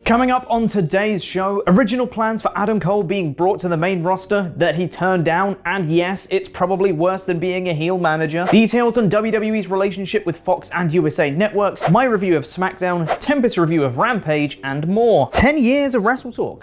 Coming up on today's show, original plans for Adam Cole being brought to the main roster that he turned down, and yes, it's probably worse than being a heel manager. Details on WWE's relationship with Fox and USA Networks, my review of SmackDown, Tempest's review of Rampage, and more. 10 years of WrestleTalk.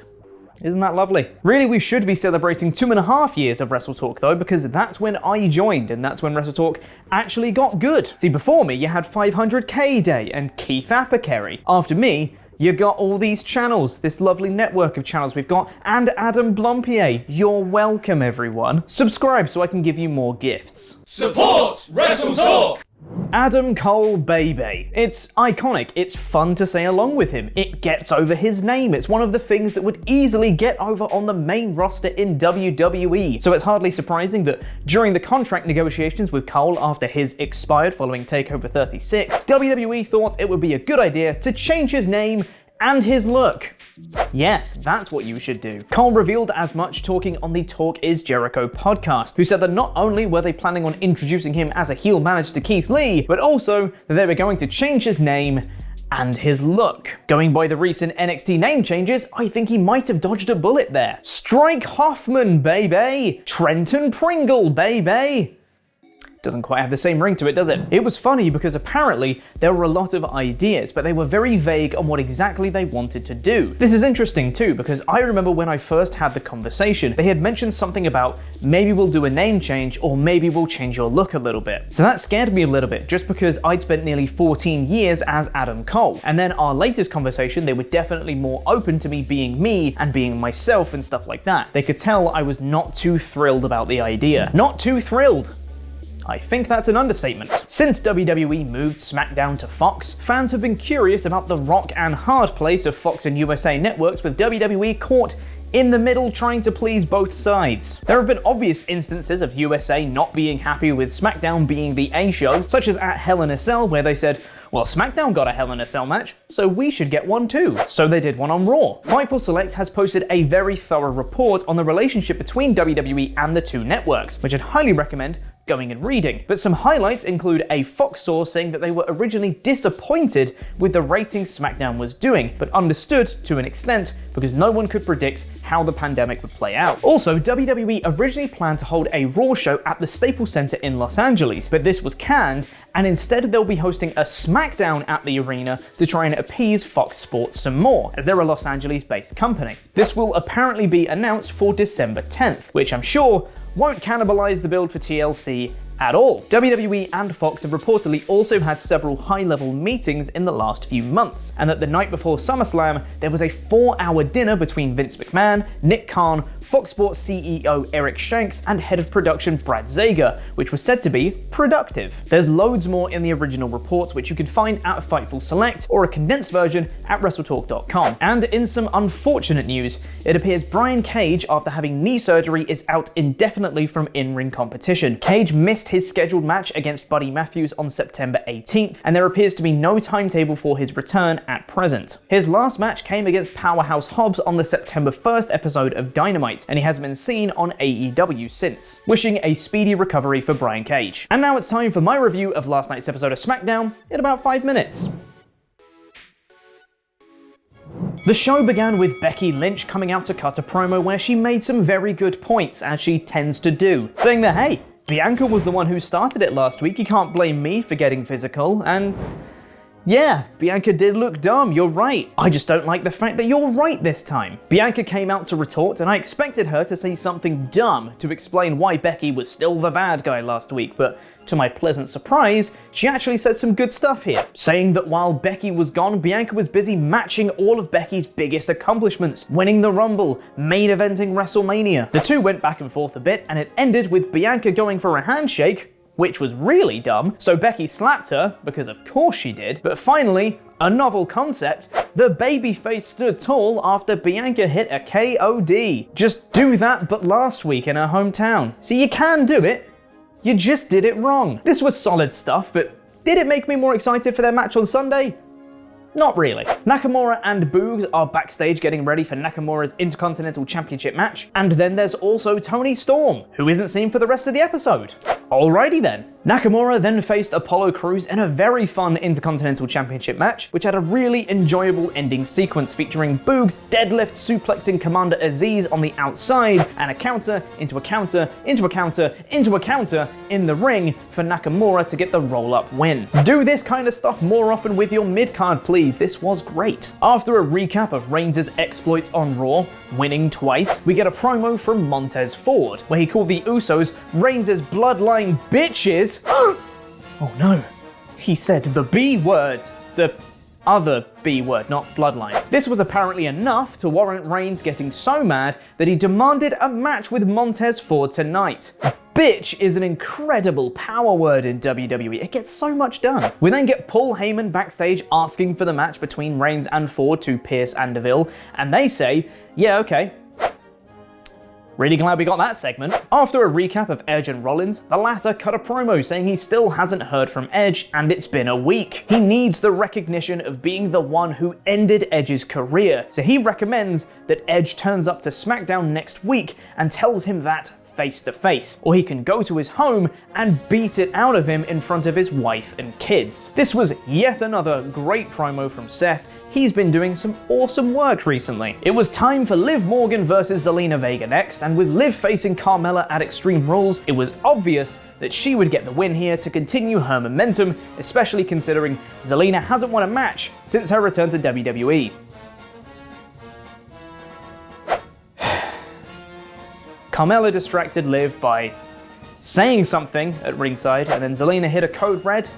Isn't that lovely? Really, we should be celebrating 2.5 years of WrestleTalk though, because that's when I joined, and that's when WrestleTalk actually got good. See, before me, you had 500K Day and Keith Apicary. After me, you got all these channels, this lovely network of channels we've got, and Adam Blompier. You're welcome, everyone. Subscribe so I can give you more gifts. Support WrestleTalk! Adam Cole, baby. It's iconic, it's fun to say along with him. It gets over his name. It's one of the things that would easily get over on the main roster in WWE. So it's hardly surprising that during the contract negotiations with Cole after his expired following TakeOver 36, WWE thought it would be a good idea to change his name and his look. Yes, that's what you should do. Cole revealed as much talking on the Talk Is Jericho podcast, who said that not only were they planning on introducing him as a heel manager to Keith Lee, but also that they were going to change his name and his look. Going by the recent NXT name changes, I think he might have dodged a bullet there. Strike Hoffman, baby! Trenton Pringle, baby! Doesn't quite have the same ring to it, does it? It was funny because apparently there were a lot of ideas, but they were very vague on what exactly they wanted to do. This is interesting too, because I remember when I first had the conversation, they had mentioned something about maybe we'll do a name change or maybe we'll change your look a little bit. So that scared me a little bit, just because I'd spent nearly 14 years as Adam Cole. And then our latest conversation, they were definitely more open to me being me and being myself and stuff like that. They could tell I was not too thrilled about the idea. Not too thrilled. I think that's an understatement. Since WWE moved SmackDown to Fox, fans have been curious about the rock and hard place of Fox and USA Networks, with WWE caught in the middle trying to please both sides. There have been obvious instances of USA not being happy with SmackDown being the A show, such as at Hell in a Cell, where they said, well, SmackDown got a Hell in a Cell match, so we should get one too. So they did one on Raw. Fightful Select has posted a very thorough report on the relationship between WWE and the two networks, which I'd highly recommend going and reading. But some highlights include a Fox source saying that they were originally disappointed with the ratings SmackDown was doing, but understood to an extent because no one could predict how the pandemic would play out. Also, WWE originally planned to hold a Raw show at the Staples Center in Los Angeles, but this was canned, and instead they'll be hosting a SmackDown at the arena to try and appease Fox Sports some more, as they're a Los Angeles-based company. This will apparently be announced for December 10th, which I'm sure won't cannibalize the build for TLC at all. WWE and Fox have reportedly also had several high-level meetings in the last few months, and that the night before SummerSlam, there was a 4-hour dinner between Vince McMahon, Nick Khan, Fox Sports CEO Eric Shanks, and head of production Brad Zager, which was said to be productive. There's loads more in the original reports, which you can find at Fightful Select, or a condensed version at WrestleTalk.com. And in some unfortunate news, it appears Brian Cage, after having knee surgery, is out indefinitely from in-ring competition. Cage missed his scheduled match against Buddy Matthews on September 18th, and there appears to be no timetable for his return at present. His last match came against Powerhouse Hobbs on the September 1st episode of Dynamite, and he hasn't been seen on AEW since. Wishing a speedy recovery for Brian Cage. And now it's time for my review of last night's episode of SmackDown in about 5 minutes. The show began with Becky Lynch coming out to cut a promo where she made some very good points, as she tends to do, saying that, hey, Bianca was the one who started it last week, you can't blame me for getting physical, and yeah, Bianca did look dumb, you're right. I just don't like the fact that you're right this time. Bianca came out to retort, and I expected her to say something dumb to explain why Becky was still the bad guy last week, but to my pleasant surprise, she actually said some good stuff here, saying that while Becky was gone, Bianca was busy matching all of Becky's biggest accomplishments, winning the Rumble, main eventing WrestleMania. The two went back and forth a bit, and it ended with Bianca going for a handshake, which was really dumb, so Becky slapped her, because of course she did, but finally, a novel concept, the babyface stood tall after Bianca hit a KOD. Just do that but last week in her hometown. See, you can do it, you just did it wrong. This was solid stuff, but did it make me more excited for their match on Sunday? Not really. Nakamura and Boogs are backstage getting ready for Nakamura's Intercontinental Championship match, and then there's also Toni Storm, who isn't seen for the rest of the episode. Alrighty then. Nakamura then faced Apollo Crews in a very fun Intercontinental Championship match, which had a really enjoyable ending sequence featuring Boogs deadlift suplexing Commander Aziz on the outside, and a counter into a counter into a counter into a counter in the ring for Nakamura to get the roll-up win. Do this kind of stuff more often with your mid-card, please. This was great. After a recap of Reigns' exploits on Raw, winning twice, we get a promo from Montez Ford, where he called the Usos Reigns' bloodline bitches. Oh no, he said the B word, the other B word, not bloodline. This was apparently enough to warrant Reigns getting so mad that he demanded a match with Montez Ford tonight. Bitch is an incredible power word in WWE. It gets so much done. We then get Paul Heyman backstage asking for the match between Reigns and Ford to Pierce and Deville, and they say, yeah, okay. Really glad we got that segment. After a recap of Edge and Rollins, the latter cut a promo saying he still hasn't heard from Edge and it's been a week. He needs the recognition of being the one who ended Edge's career, so he recommends that Edge turns up to SmackDown next week and tells him that face to face, or he can go to his home and beat it out of him in front of his wife and kids. This was yet another great promo from Seth. He's been doing some awesome work recently. It was time for Liv Morgan versus Zelina Vega next, and with Liv facing Carmella at Extreme Rules, it was obvious that she would get the win here to continue her momentum, especially considering Zelina hasn't won a match since her return to WWE. Carmella distracted Liv by saying something at ringside, and then Zelina hit a code red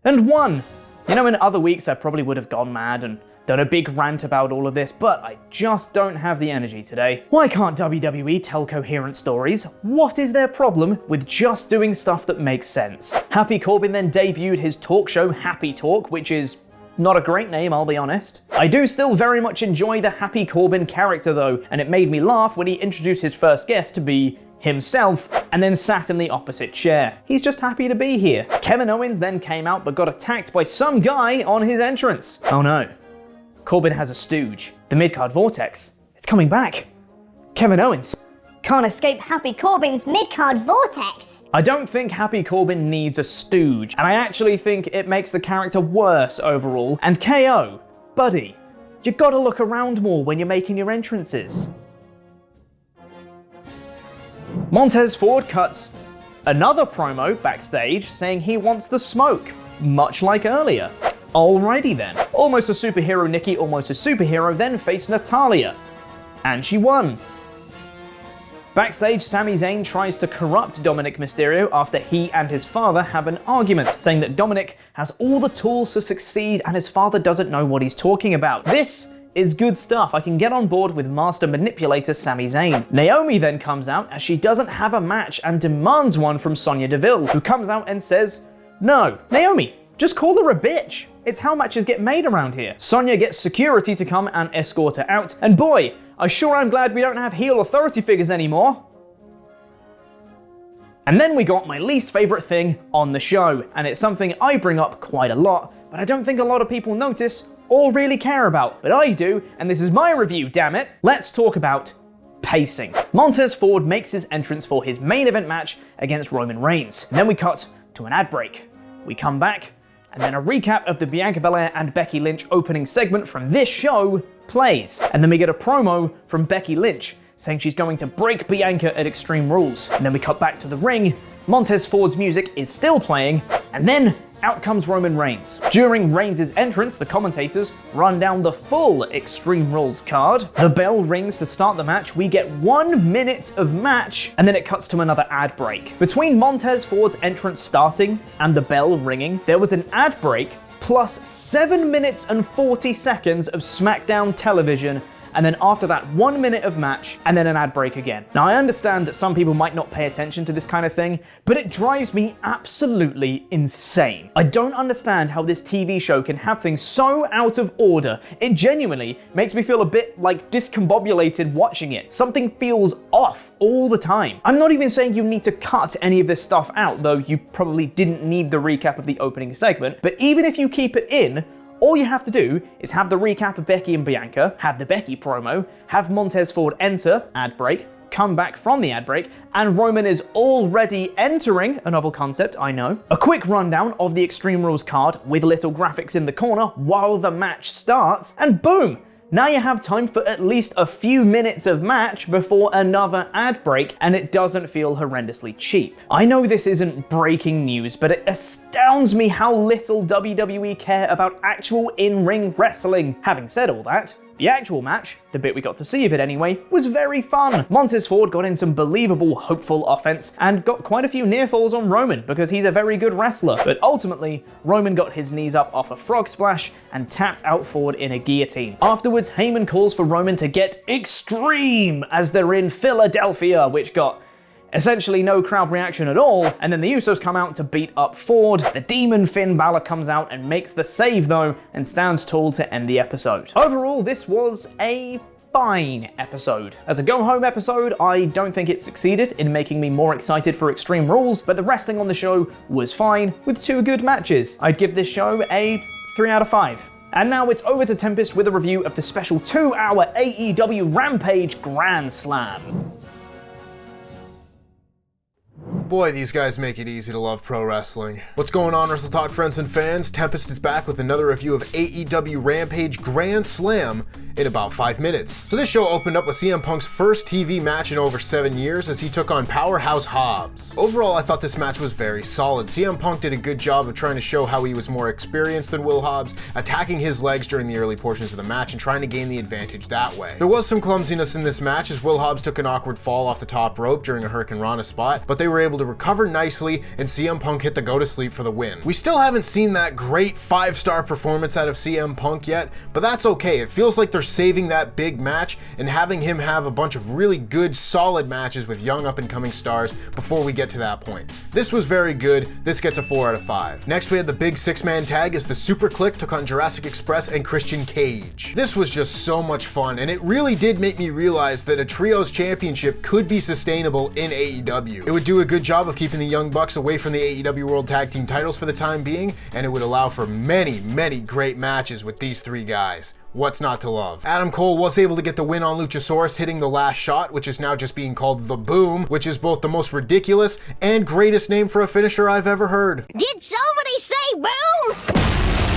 and won. You know, in other weeks I probably would have gone mad and done a big rant about all of this, but I just don't have the energy today. Why can't WWE tell coherent stories? What is their problem with just doing stuff that makes sense? Happy Corbin then debuted his talk show Happy Talk, which is not a great name, I'll be honest. I do still very much enjoy the Happy Corbin character though, and it made me laugh when he introduced his first guest to be himself, and then sat in the opposite chair. He's just happy to be here. Kevin Owens then came out but got attacked by some guy on his entrance. Oh no. Corbin has a stooge. The mid-card vortex. It's coming back. Kevin Owens. Can't escape Happy Corbin's mid-card vortex. I don't think Happy Corbin needs a stooge, and I actually think it makes the character worse overall. And KO, buddy, you gotta look around more when you're making your entrances. Montez Ford cuts another promo backstage saying he wants the smoke, much like earlier. Alrighty then. Almost a Superhero Nikki, Almost a Superhero then faced Natalya, and she won. Backstage, Sami Zayn tries to corrupt Dominic Mysterio after he and his father have an argument, saying that Dominic has all the tools to succeed and his father doesn't know what he's talking about. This is good stuff. I can get on board with Master Manipulator Sami Zayn. Naomi then comes out as she doesn't have a match and demands one from Sonya Deville, who comes out and says, no, Naomi, just call her a bitch. It's how matches get made around here. Sonya gets security to come and escort her out, and boy, I sure am glad we don't have heel authority figures anymore. And then we got my least favorite thing on the show, and it's something I bring up quite a lot, but I don't think a lot of people notice or really care about, but I do, and this is my review, damn it. Let's talk about pacing. Montez Ford makes his entrance for his main event match against Roman Reigns, and then we cut to an ad break. We come back, and then a recap of the Bianca Belair and Becky Lynch opening segment from this show plays, and then we get a promo from Becky Lynch saying she's going to break Bianca at Extreme Rules, and then we cut back to the ring. Montez Ford's music is still playing, and then out comes Roman Reigns. During Reigns' entrance, the commentators run down the full Extreme Rules card. The bell rings to start the match. We get 1 minute of match, and then it cuts to another ad break. Between Montez Ford's entrance starting and the bell ringing, there was an ad break plus 7 minutes and 40 seconds of SmackDown television, and then after that 1 minute of match, and then an ad break again. Now I understand that some people might not pay attention to this kind of thing, but it drives me absolutely insane. I don't understand how this TV show can have things so out of order. It genuinely makes me feel a bit like discombobulated watching it. Something feels off all the time. I'm not even saying you need to cut any of this stuff out, though you probably didn't need the recap of the opening segment, but even if you keep it in, all you have to do is have the recap of Becky and Bianca, have the Becky promo, have Montez Ford enter, ad break, come back from the ad break, and Roman is already entering, a novel concept, I know. A quick rundown of the Extreme Rules card with little graphics in the corner while the match starts, and boom! Now you have time for at least a few minutes of match before another ad break, and it doesn't feel horrendously cheap. I know this isn't breaking news, but it astounds me how little WWE care about actual in-ring wrestling. Having said all that, the actual match, the bit we got to see of it anyway, was very fun. Montez Ford got in some believable, hopeful offense and got quite a few near falls on Roman because he's a very good wrestler. But ultimately, Roman got his knees up off a frog splash and tapped out Ford in a guillotine. Afterwards, Heyman calls for Roman to get extreme as they're in Philadelphia, which got essentially no crowd reaction at all, and then the Usos come out to beat up Ford. The demon Finn Balor comes out and makes the save though, and stands tall to end the episode. Overall, this was a fine episode. As a go-home episode, I don't think it succeeded in making me more excited for Extreme Rules, but the wrestling on the show was fine, with 2 good matches. I'd give this show a 3 out of 5. And now it's over to Tempest with a review of the special 2-hour AEW Rampage Grand Slam. Boy, these guys make it easy to love pro wrestling. What's going on, WrestleTalk friends and fans? Tempest is back with another review of AEW Rampage Grand Slam in about 5 minutes. So this show opened up with CM Punk's first TV match in over 7 years as he took on Powerhouse Hobbs. Overall, I thought this match was very solid. CM Punk did a good job of trying to show how he was more experienced than Will Hobbs, attacking his legs during the early portions of the match and trying to gain the advantage that way. There was some clumsiness in this match as Will Hobbs took an awkward fall off the top rope during a Hurricane Rana spot, but they were able to recover nicely and CM Punk hit the go to sleep for the win. We still haven't seen that great 5-star performance out of CM Punk yet, but that's okay. It feels like they're saving that big match and having him have a bunch of really good, solid matches with young up-and-coming stars before we get to that point. This was very good. This gets a 4 out of 5. Next, we had the big 6-man tag as the Super Click took on Jurassic Express and Christian Cage. This was just so much fun, and it really did make me realize that a trios championship could be sustainable in AEW. It would do a good job of keeping the Young Bucks away from the AEW World Tag Team titles for the time being, and it would allow for many, many great matches with these 3 guys. What's not to love? Adam Cole was able to get the win on Luchasaurus, hitting the last shot, which is now just being called the Boom, which is both the most ridiculous and greatest name for a finisher I've ever heard. Did somebody say boom?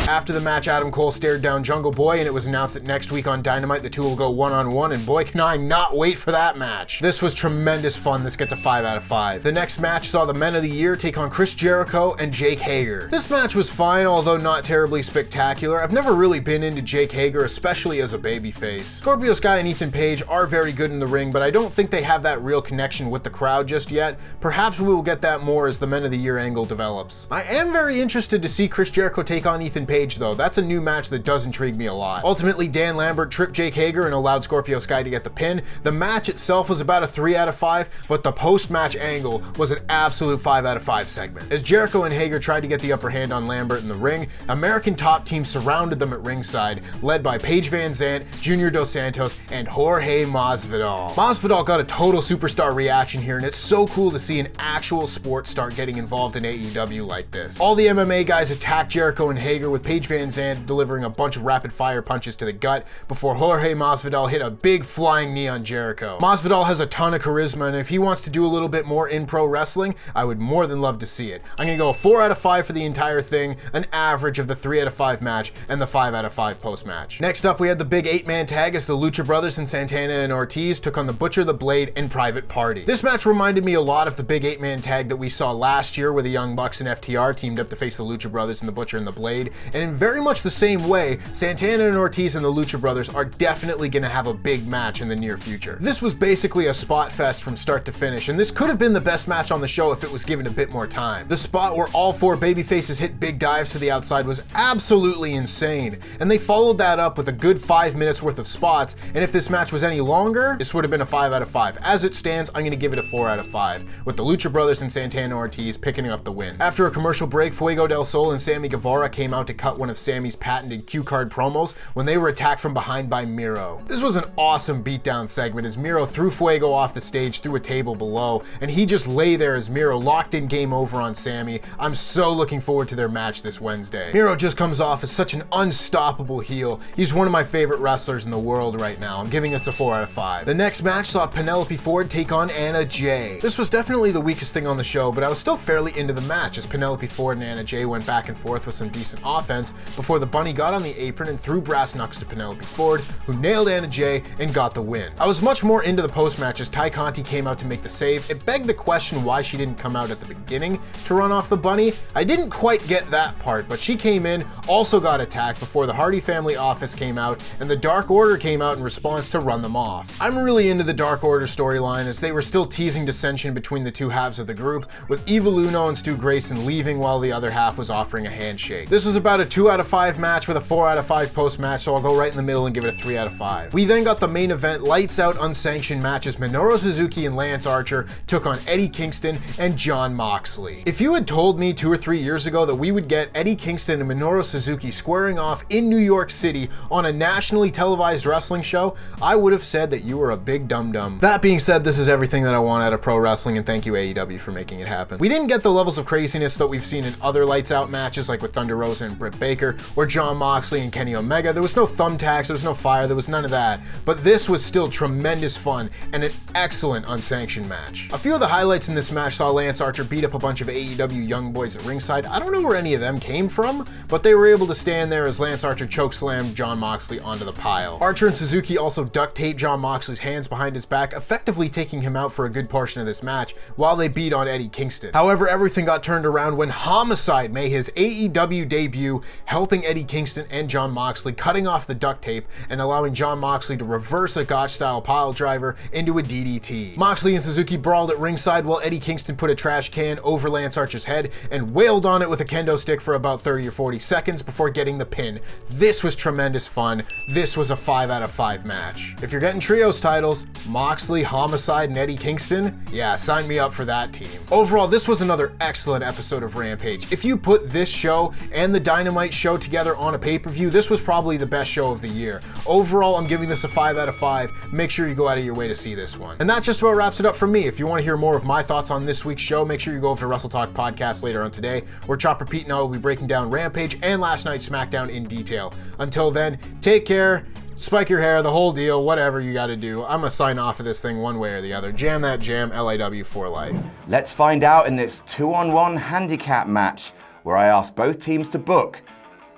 After the match, Adam Cole stared down Jungle Boy, and it was announced that next week on Dynamite, the two will go one-on-one, and boy can I not wait for that match. This was tremendous fun. This gets a 5 out of 5. The next match saw the Men of the Year take on Chris Jericho and Jake Hager. This match was fine, although not terribly spectacular. I've never really been into Jake Hager, especially as a babyface. Scorpio Sky and Ethan Page are very good in the ring, but I don't think they have that real connection with the crowd just yet. Perhaps we will get that more as the Men of the Year angle develops. I am very interested to see Chris Jericho take on Ethan Page though. That's a new match that does intrigue me a lot. Ultimately, Dan Lambert tripped Jake Hager and allowed Scorpio Sky to get the pin. The match itself was about a 3 out of 5, but the post-match angle was an absolute 5 out of 5 segment. As Jericho and Hager tried to get the upper hand on Lambert in the ring, American Top Team surrounded them at ringside, led by Paige Van Zant, Junior Dos Santos, and Jorge Masvidal. Masvidal got a total superstar reaction here, and it's so cool to see an actual sport start getting involved in AEW like this. All the MMA guys attacked Jericho and Hager, with Paige Van Zandt delivering a bunch of rapid-fire punches to the gut before Jorge Masvidal hit a big flying knee on Jericho. Masvidal has a ton of charisma, and if he wants to do a little bit more in pro wrestling, I would more than love to see it. I'm gonna go a 4 out of 5 for the entire thing, an average of the 3 out of 5 match, and the 5 out of 5 post-match. Next up, we had the big 8-man tag as the Lucha Brothers and Santana and Ortiz took on the Butcher, the Blade, and Private Party. This match reminded me a lot of the big 8-man tag that we saw last year where the Young Bucks and FTR teamed up to face the Lucha Brothers and the Butcher and the Blade, and in very much the same way, Santana and Ortiz and the Lucha Brothers are definitely going to have a big match in the near future. This was basically a spot fest from start to finish, and this could have been the best match on the show if it was given a bit more time. The spot where all 4 babyfaces hit big dives to the outside was absolutely insane, and they followed that up with a good 5 minutes worth of spots, and if this match was any longer, this would have been a 5 out of 5. As it stands, I'm going to give it a 4 out of 5, with the Lucha Brothers and Santana Ortiz picking up the win. After a commercial break, Fuego del Sol and Sammy Guevara came out to cover cut one of Sammy's patented cue card promos when they were attacked from behind by Miro. This was an awesome beatdown segment as Miro threw Fuego off the stage through a table below, and he just lay there as Miro locked in game over on Sammy. I'm so looking forward to their match this Wednesday. Miro just comes off as such an unstoppable heel. He's one of my favorite wrestlers in the world right now. I'm giving this a 4 out of 5. The next match saw Penelope Ford take on Anna Jay. This was definitely the weakest thing on the show, but I was still fairly into the match as Penelope Ford and Anna Jay went back and forth with some decent offense before the bunny got on the apron and threw brass knucks to Penelope Ford, who nailed Anna Jay and got the win. I was much more into the post-match as Ty Conti came out to make the save. It begged the question why she didn't come out at the beginning to run off the bunny. I didn't quite get that part, but she came in, also got attacked before the Hardy family office came out, and the Dark Order came out in response to run them off. I'm really into the Dark Order storyline as they were still teasing dissension between the two halves of the group, with Evil Uno and Stu Grayson leaving while the other half was offering a handshake. This was about a 2 out of 5 match with a 4 out of 5 post-match, so I'll go right in the middle and give it a 3 out of 5. We then got the main event lights out unsanctioned matches. Minoru Suzuki and Lance Archer took on Eddie Kingston and Jon Moxley. If you had told me 2 or 3 years ago that we would get Eddie Kingston and Minoru Suzuki squaring off in New York City on a nationally televised wrestling show, I would have said that you were a big dum-dum. That being said, this is everything that I want out of pro wrestling, and thank you AEW for making it happen. We didn't get the levels of craziness that we've seen in other lights out matches like with Thunder Rosa and Britt Baker or Jon Moxley and Kenny Omega. There was no thumbtacks, there was no fire, there was none of that, but this was still tremendous fun and an excellent unsanctioned match. A few of the highlights in this match saw Lance Archer beat up a bunch of AEW young boys at ringside. I don't know where any of them came from, but they were able to stand there as Lance Archer chokeslammed Jon Moxley onto the pile. Archer and Suzuki also duct taped Jon Moxley's hands behind his back, effectively taking him out for a good portion of this match while they beat on Eddie Kingston. However, everything got turned around when Homicide made his AEW debut, helping Eddie Kingston and Jon Moxley, cutting off the duct tape and allowing Jon Moxley to reverse a Gotch-style pile driver into a DDT. Moxley and Suzuki brawled at ringside while Eddie Kingston put a trash can over Lance Archer's head and wailed on it with a kendo stick for about 30 or 40 seconds before getting the pin. This was tremendous fun. This was a 5 out of 5 match. If you're getting trios titles, Moxley, Homicide, and Eddie Kingston, yeah, sign me up for that team. Overall, this was another excellent episode of Rampage. If you put this show and the Dynamite show together on a pay-per-view, this was probably the best show of the year. Overall, I'm giving this a 5 out of 5. Make sure you go out of your way to see this one. And that just about wraps it up for me. If you want to hear more of my thoughts on this week's show, make sure you go over to WrestleTalk podcast later on today, where Chopper Pete and I will be breaking down Rampage and last night's SmackDown in detail. Until then, take care, spike your hair, the whole deal, whatever you gotta do. I'm gonna sign off of this thing one way or the other. Jam that jam, LAW for life. Let's find out in this 2-on-1 handicap match where I asked both teams to book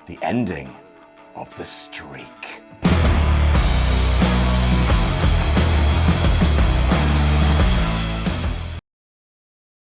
the ending of the streak.